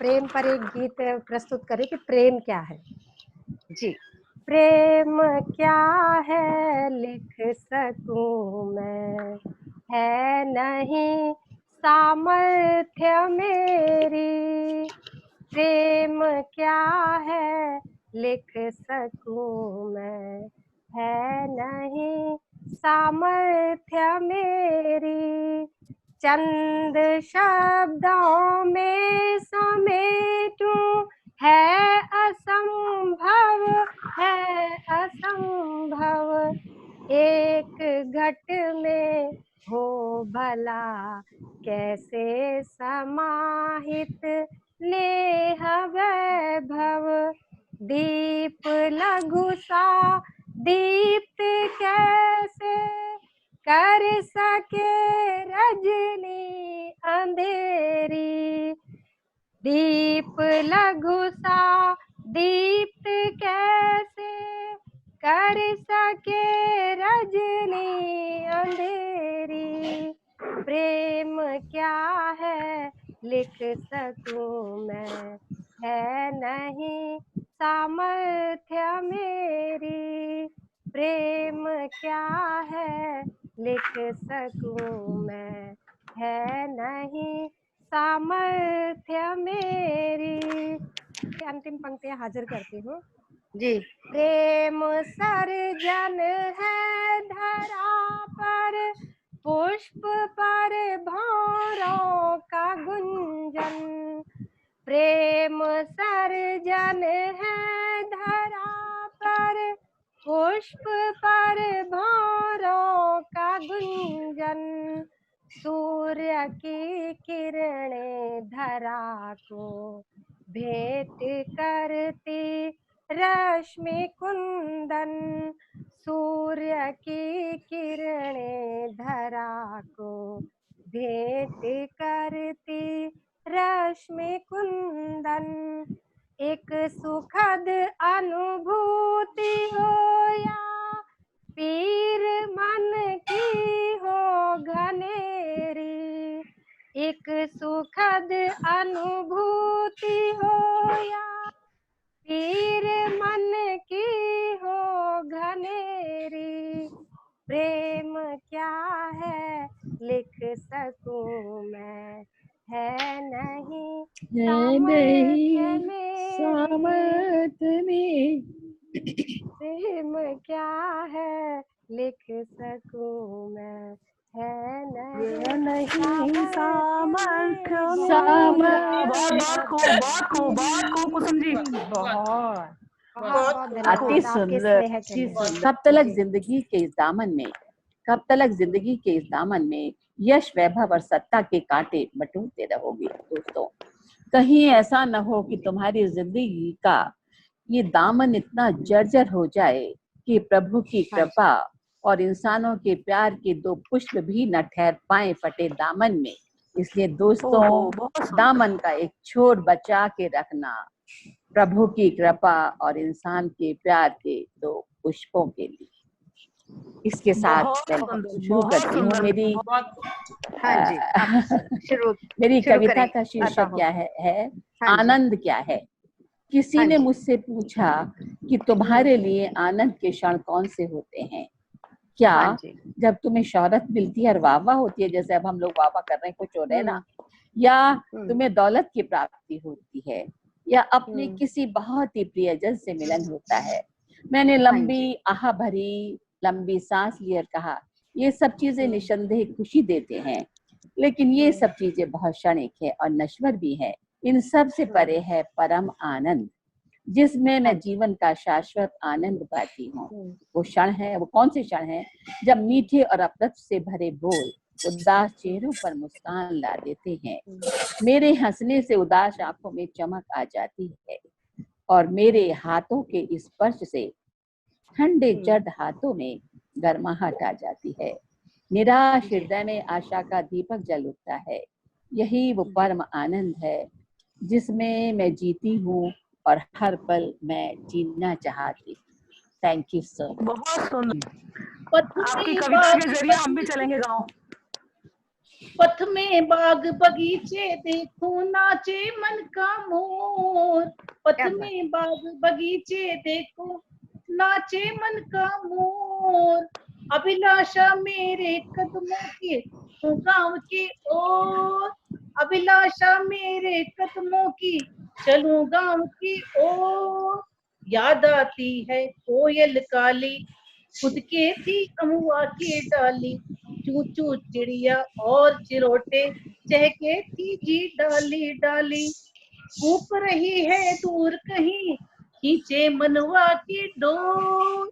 प्रेम पर एक गीत प्रस्तुत करें कि प्रेम क्या है। जी। प्रेम क्या है लिख सकूं मैं, है नहीं सामर्थ्य मेरी। प्रेम क्या है लिख सकूं मैं, है नहीं सामर्थ्य मेरी। चंद शब्दों में समेटूं है असंभव, है असंभव। एक घट में हो भला कैसे समाहित नेह वैभव। दीप लघु सा दीप्त कैसे कर सके रजनी अंधेरी। दीप लघु सा दीप्त कैसे कर सके रजनी अंधेरी। प्रेम क्या है लिख सकूं मैं, है नहीं सामर्थ्य मेरी। प्रेम क्या है लिख सकूं मैं, है नहीं सामर्थ्य मेरी। अंतिम पंक्तियां हाजिर करती हूँ जी। प्रेम सर्जन है धरा पर, पुष्प पर भौरों का गुंजन। प्रेम सर्जन है धरा पर, पुष्प पर भौरों का गुंजन। सूर्य की किरणें धरा को भेंट करती रश्मि कुंदन। सूर्य की किरणें धरा को भेंट करती रश्मि कुंदन। एक सुखद अनुभूति हो या पीर मन की हो घनेरी। एक सुखद अनुभूति हो या पीर मन की हो घनेरी। प्रेम क्या है लिख सकूं मैं, है नहीं सामर्थ्य में। प्रेम क्या है लिख सकूं मैं, है नहीं सामर्थ्य। बहुत खूब कुसुम जी, बहुत अति सुंदर। कब तलक जिंदगी के इस दामन में, कब तलक जिंदगी के इस दामन में यश वैभव और सत्ता के कांटे बटोरते रहोगे। दोस्तों, कहीं ऐसा न हो कि तुम्हारी जिंदगी का ये दामन इतना जर्जर हो जाए कि प्रभु की कृपा और इंसानों के प्यार के दो पुष्प भी न ठहर पाए फटे दामन में। इसलिए दोस्तों, दामन का एक छोर बचा के रखना, प्रभु की कृपा और इंसान के प्यार के दो पुष्पों के लिए। इसके साथ मैं शुरू करती हूँ। मेरी कविता का शीर्षक क्या है? आनंद क्या है। किसी ने मुझसे पूछा कि तुम्हारे लिए आनंद के क्षण कौन से होते हैं? क्या जब तुम्हें शोहरत मिलती है और वाह होती है, जैसे अब हम लोग वाह कर रहे हैं, कुछ हो रहे हैं ना, या तुम्हें दौलत की प्राप्ति होती है, या अपने किसी बहुत ही प्रियजन से मिलन होता है? मैंने लंबी आह भरी लंबी सांस ली और कहा, ये सब चीजें निसंदेह खुशी देते हैं, लेकिन ये सब चीजें बहुत क्षणिक है और नश्वर भी है। इन सब से परे है परम आनंद, जिसमें मैं जीवन का शाश्वत आनंद पाती हूँ। वो क्षण है, वो कौन से क्षण है? जब मीठे और अप्रत से भरे बोल उदास चेहरों पर मुस्कान ला देते हैं। मेरे हंसने से उदास आंखों में चमक आ जाती है और मेरे हाथों के स्पर्श से ठंडे जर्द हाथों में गर्माहट आ जाती है। निराश हृदय में आशा का दीपक जल उठता है। यही वो परम आनंद है जिसमें मैं जीती हूँ और हर पल मैं जीना चाहती। Thank you sir. बहुत सुंदर। आपकी कविता के जरिए हम भी चलेंगे गाँव। पथ में बाग बगीचे देखो नाचे मन का मोर। पथ में बाग बगीचे देखो नाचे मन का मोर। अभिलाषा मेरे कदमों के गांव की ओर। अभिलाषा मेरे कदमों की चलूं गांव की ओर। याद आती है कोयल काली खुद के थी अमुआ की डाली। चू चू चिड़िया और चिरोटे चहके थी जी डाली डाली। कूक रही है दूर कहीं खींचे मनवा की डोर।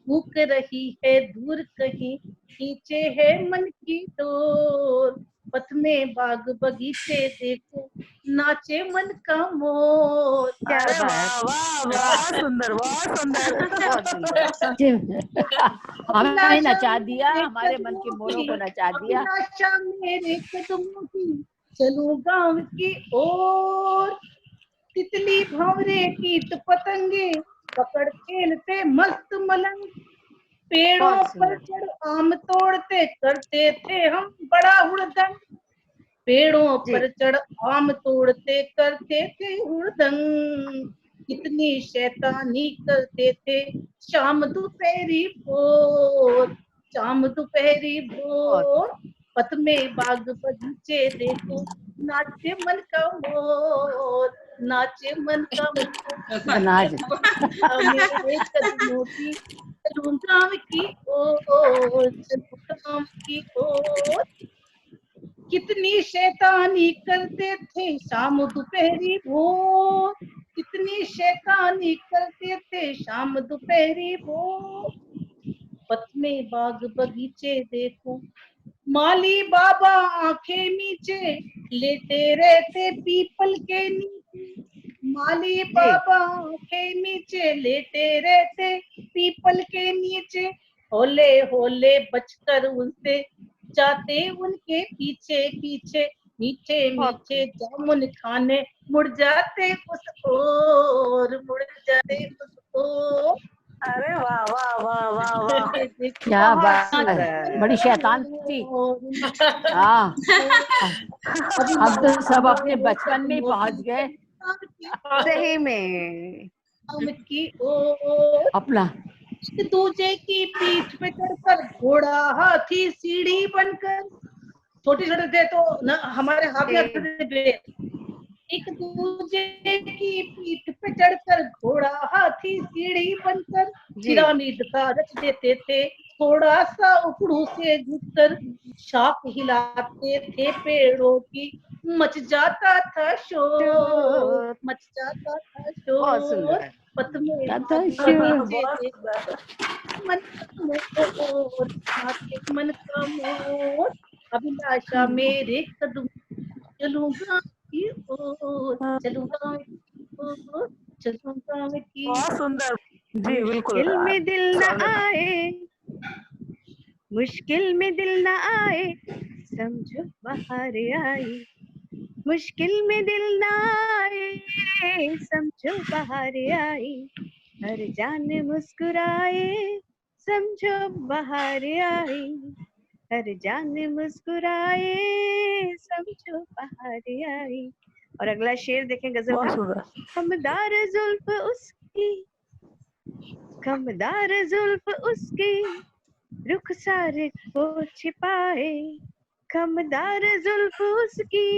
कूक रही है दूर कहीं खींचे है मन की डोर। पथ में बाग बगीचे देखो नाचे मन का मोर। अरे वाह वाह वाह, सुंदर, बहुत सुंदर। हमें नचा दिया, हमारे मन के मोरों को नचा दिया। अभिलाषा मेरे कदमों की चलो गांव की ओर। तितली भंवरे कीट पतंगे पकड़ खेलते मस्त मलंग। पेड़ों पर चढ़ आम तोड़ते करते थे हम बड़ा हुड़दंग। पेड़ों पर चढ़ आम तोड़ते करते थे हुड़दंग। कितनी शैतानी करते थे शाम दोपहरी भोर। शाम दोपहरी भोर। पथ में बाग बगीचे देखो नाचे मन का मोर। नाचे मन का मोर। मेरे कदमों की चलूं गाँव की ओर। चलूं गाँव की ओर। कितनी शैतानी करते थे शाम दोपहरी भोर। कितनी शैतानी करते थे शाम दोपहरी भोर। पथ में बाग बगीचे देखो माली बाबा आंखें नीचे लेटे रहते पीपल के नीचे। माली बाबा आंखें नीचे लेटे रहते पीपल के नीचे। होले होले बचकर उनसे जाते उनके पीछे पीछे। मीठे मीठे जामुन खाने मुड़ जाते उस ओर। मुड़ जाते उस ओर। अरे वाह वाह वाह वाह वाह, क्या बात है, बड़ी शैतान थी। हाँ, अब तो सब अपने बचपन में पहुंच गए। सही में की ओर। अपना एक दूजे की पीठ पे चढ़कर घोड़ा हाथी सीढ़ी बनकर। छोटे छोटे थे तो न हमारे हाथ में आते थे। एक दूजे की पीठ पे चढ़कर घोड़ा हाथी सीढ़ी बनकर पिरामिड का रच देते थे थोड़ा सा उपड़ू से झुककर। शाख हिलाते थे पेड़ों की मच जाता था शोर। मच जाता था शोर। पथ में बगीचे मन का मोर। नाचे मन का मोर। अभिलाषा मेरे कदम चलूंगा की ओर। चलूंगा की ओर। चलूंगा की बहुत सुंदर। जी बिल्कुल। मुश्किल में दिल न आए, मुश्किल में दिल न आए, समझो बाहर आई। मुश्किल में दिल न आए, समझो बाहर आई। हर जान मुस्कुराए, समझो बाहर आई। हर जान मुस्कुराए, समझो बाहर आई। और अगला शेर देखें गजल बहुत का। सुंदर। खमदार जुल्फ उसकी, खमदार जुल्फ उसकी, रुखसार को छिपाए। खमदार जुल्फ उसकी,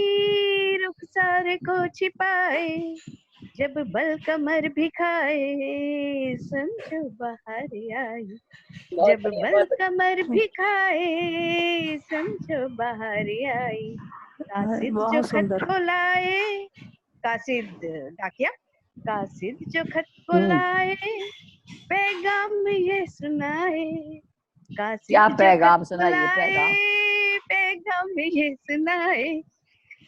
रुखसार को छिपाए। जब बल कमर भी खाए, समझो बाहर आई। जब बल कमर भी खाए, समझो बाहर आई। कासिद जो बहुत खत सुंदर। को लाए, कासिद डाकिया, कासिद जो खत को लाए, पैगाम ये सुनाए। कासिद क्या जो पैगाम खत को सुनाइए, लाए, पैगाम। पैगाम ये सुनाए।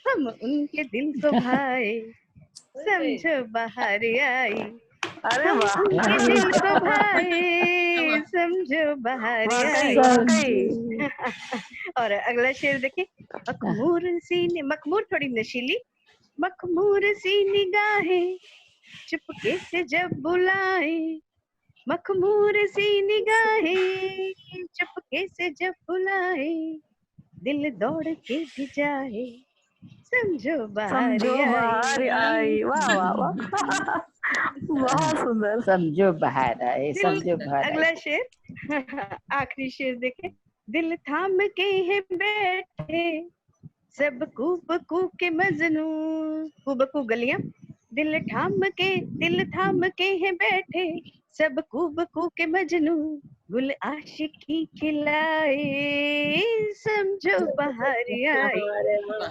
हम उनके दिल को भाए, समझो बाहर आई। अरे हम वाह, उनके दिल को भाए, समझो बाहर आई। वाकई। और अगला शेर देखिए। मखमूर सी, मखमूर थोड़ी नशीली। मखमूर सी निगाहें चुपके से जब बुलाए। मखमूर सी निगाहें चुपके से जब बुलाए। दिल दौड़ के भी जाए, समझो बाहर समझो बाहर आई। आई। वाह वाह वाह बहुत सुंदर। समझो बाहर आए, दिल, समझो बाहर आए। अगला शेर आखिरी शेर देखे। दिल थाम के है बैठे सब कूबकू के मजनू, कूबकू गलियां, दिल थाम के है बैठे सब कूबकू के मजनू, गुल आशिकी खिलाए, समझो बाहर आई,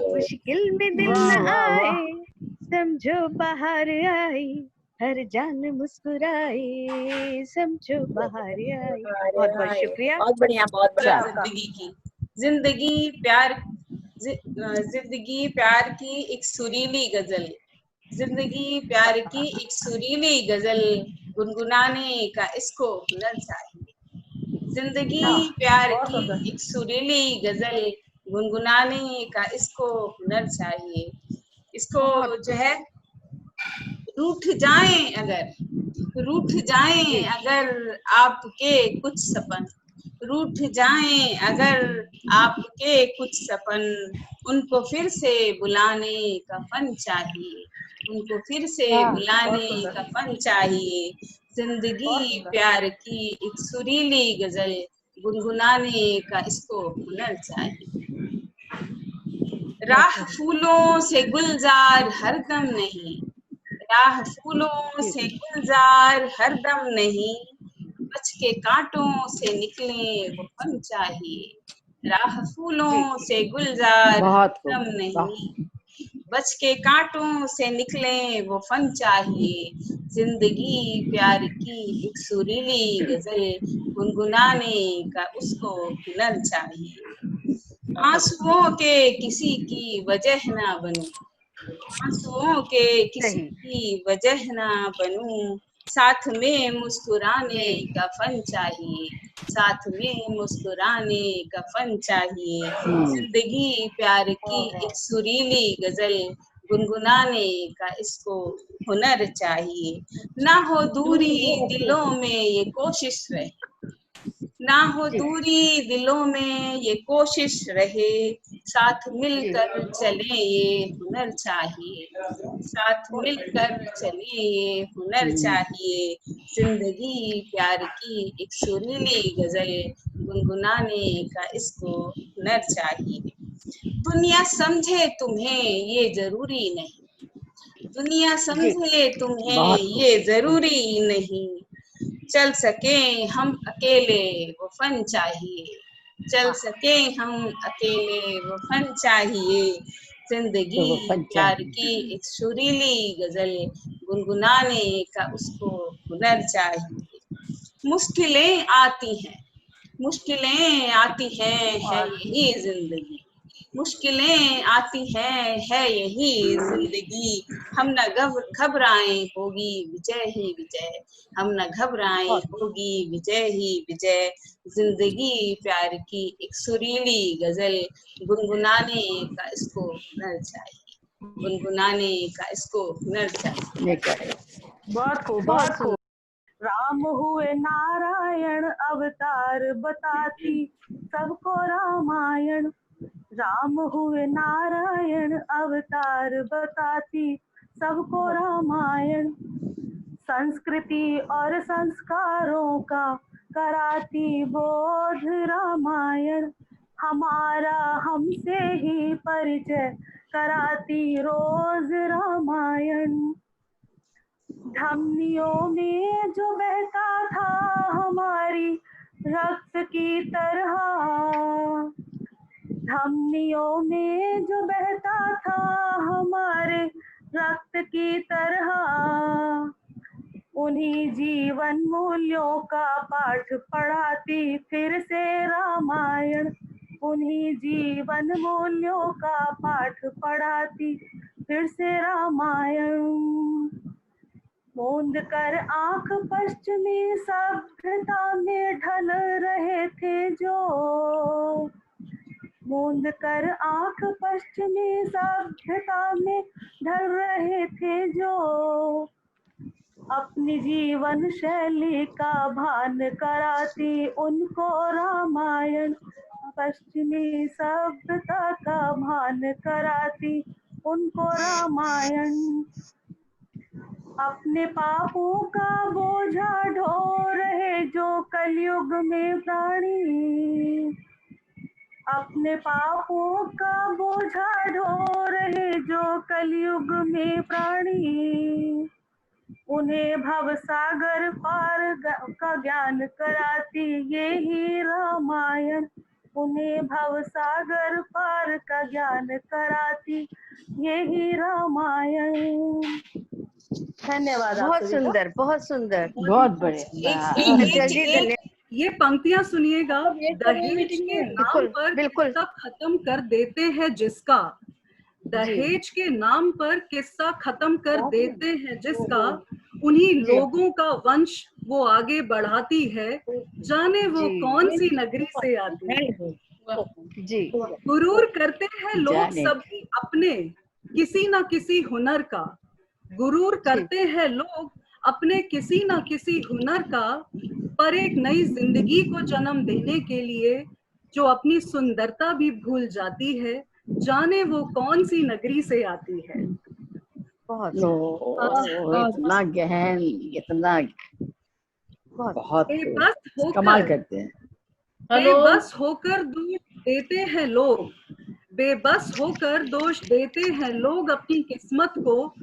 मुश्किल में दिल वाह न वाह वाह आए, समझो बाहर आई, हर जान मुस्कुराए, समझो बाहर आई। बहुत बहुत शुक्रिया। बहुत बढ़िया, बहुत बढ़िया। आपका। जिंदगी प्यार की एक सुरीली गजल, जिंदगी प्यार की एक सुरीली गजल, गुनगुनाने का इसको हुनर चाहिए। जिंदगी प्यार बहुत की सुंदर। एक सुरीली गजल, गुनगुनाने का इसको हुनर चाहिए। इसको जो है, रूठ जाएं अगर रूठ जाएं अगर आपके कुछ सपन, रूठ जाएं अगर आपके कुछ सपन, उनको फिर से बुलाने का फन चाहिए, उनको फिर से बहुत बुलाने सुंदर। का फन चाहिए। बहुत जिंदगी सुंदर। प्यार की एक सुरीली गजल, गुनगुनाने का इसको हुनर चाहिए। राह फूलों से गुलजार हरदम नहीं, राह फूलों से गुलजार हरदम नहीं, बच के कांटों से निकले वो फन चाहिए। राह फूलों से गुलजार बहुत हरदम खूब, नहीं, बच के कांटों से निकले वो फन चाहिए। जिंदगी प्यार की एक सुरीली गजल, गुनगुनाने का उसको हुनर चाहिए। आंसुओं के किसी की वजह ना बनूं, आंसुओं के किसी सही। की वजह ना बनूं, साथ में मुस्कुराने का फन चाहिए, साथ में मुस्कुराने का फन चाहिए। जिंदगी प्यार की एक सुरीली गजल, गुनगुनाने का इसको हुनर चाहिए। ना हो दूरी दिलों में ये कोशिश रहे, ना हो दूरी दिलों में ये कोशिश रहे, साथ मिलकर चले ये हुनर चाहिए, साथ मिलकर चले ये हुनर चाहिए। जिंदगी प्यार की एक सुरीली गजल, गुनगुनाने का इसको हुनर चाहिए। दुनिया समझे तुम्हें ये जरूरी नहीं, दुनिया समझे तुम्हें बहुत खूब। ये जरूरी नहीं, चल सके हम अकेले वो फन चाहिए, चल सके हम अकेले वो फन चाहिए। जिंदगी तो वो फन प्यार चाहिए। की एक सुरीली गजल, गुनगुनाने का उसको हुनर चाहिए। मुश्किलें आती हैं, मुश्किलें आती हैं, है यही जिंदगी, मुश्किलें आती हैं, है यही जिंदगी, हम न घबराएं होगी विजय ही विजय, हम न घबराएं होगी विजय ही विजय। जिंदगी प्यार की एक सुरीली गजल, गुनगुनाने का इसको हुनर चाहिए, गुनगुनाने का इसको हुनर चाहिए। ये करे। बहुत खूब, बहुत खूब। राम हुए नारायण अवतार बताती सबको रामायण, राम हुए नारायण अवतार बताती सबको रामायण, संस्कृति और संस्कारों का कराती बोध रामायण, हमारा हमसे ही परिचय कराती रोज रामायण, धमनियों में जो बहता था हमारी रक्त की तरह, धमनियों में जो बहता था हमारे रक्त की तरह, उन्हीं जीवन मूल्यों का पाठ पढ़ाती फिर से रामायण, उन्हीं जीवन मूल्यों का पाठ पढ़ाती फिर से रामायण। मूंद कर आंख पश्चिमी सभ्यता में ढल रहे थे जो, मूंद कर आंख पश्चिमी सभ्यता में ढल रहे थे जो, अपनी जीवन शैली का भान कराती उनको रामायण, पश्चिमी सभ्यता का भान कराती उनको रामायण। अपने पापों का बोझा ढो रहे जो कलयुग में प्राणी, अपने पापों का बोझा ढो रहे जो कलयुग में प्राणी, उन्हें भव सागर पार का ज्ञान कराती ये ही रामायण, उन्हें भव सागर पार का ज्ञान कराती ये ही रामायण। धन्यवाद। बहुत सुंदर, बहुत सुंदर, बहुत बढ़िया। सत्या जी धन्यवाद। ये पंक्तियां सुनिएगा। दहेज के नाम पर बिल्कुल। किस्सा खत्म कर देते हैं जिसका, दहेज के नाम पर किस्सा खत्म कर देते हैं जिसका, उन्हीं लोगों का वंश वो आगे बढ़ाती है, जाने वो कौन सी नगरी से आती है। जी। गुरूर करते हैं लोग सभी अपने किसी ना किसी हुनर का, गुरूर करते हैं लोग अपने किसी ना किसी हुनर का, पर एक नई जिंदगी को जन्म देने के लिए जो अपनी सुंदरता भी भूल जाती है, जाने वो कौन सी नगरी से आती है। बहुत इतना गहन, इतना बहुत कमाल करते हैं। बेबस होकर दोष देते हैं लोग, बेबस होकर दोष देते हैं लोग अपनी किस्मत को,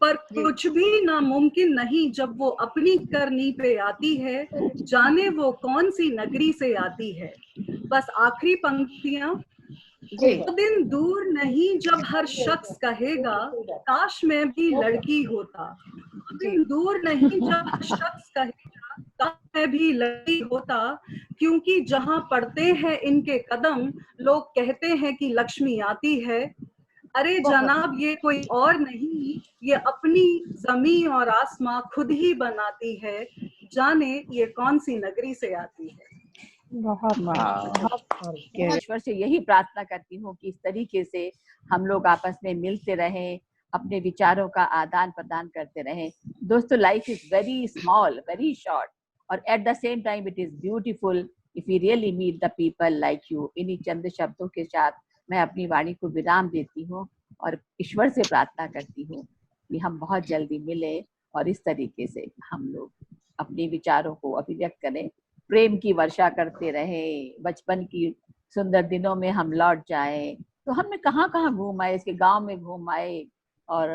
पर कुछ भी नामुमकिन नहीं जब वो अपनी करनी पे आती है, जाने वो कौन सी नगरी से आती है। बस आखिरी पंक्तियां। वो दिन दूर नहीं जब हर शख्स कहेगा काश मैं भी लड़की होता, वो दिन दूर नहीं जब हर शख्स कहेगा काश मैं भी लड़की होता, क्योंकि जहां पड़ते हैं इनके कदम लोग कहते हैं कि लक्ष्मी आती है। अरे जनाब ये कोई और नहीं, ये अपनी जमीन और आसमां खुद ही बनाती है, जाने ये कौन सी नगरी से आती है। ईश्वर से यही प्रार्थना करती हूँ कि इस तरीके से हम लोग आपस में मिलते रहें, अपने विचारों का आदान प्रदान करते रहें। दोस्तों, life is very small, very short, और at the same time it is beautiful if we really meet the people like you. इन्हीं चंद शब्दों के साथ मैं अपनी वाणी को विराम देती हूँ और ईश्वर से प्रार्थना करती हूँ कि हम बहुत जल्दी मिले और इस तरीके से हम लोग अपने विचारों को अभिव्यक्त करें, प्रेम की वर्षा करते रहे, बचपन की सुंदर दिनों में हम लौट जाएं। तो हमने कहाँ कहाँ घूम आए, इसके गांव में घूम आए, और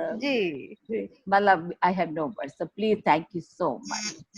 मतलब I have no words, so please thank you so much.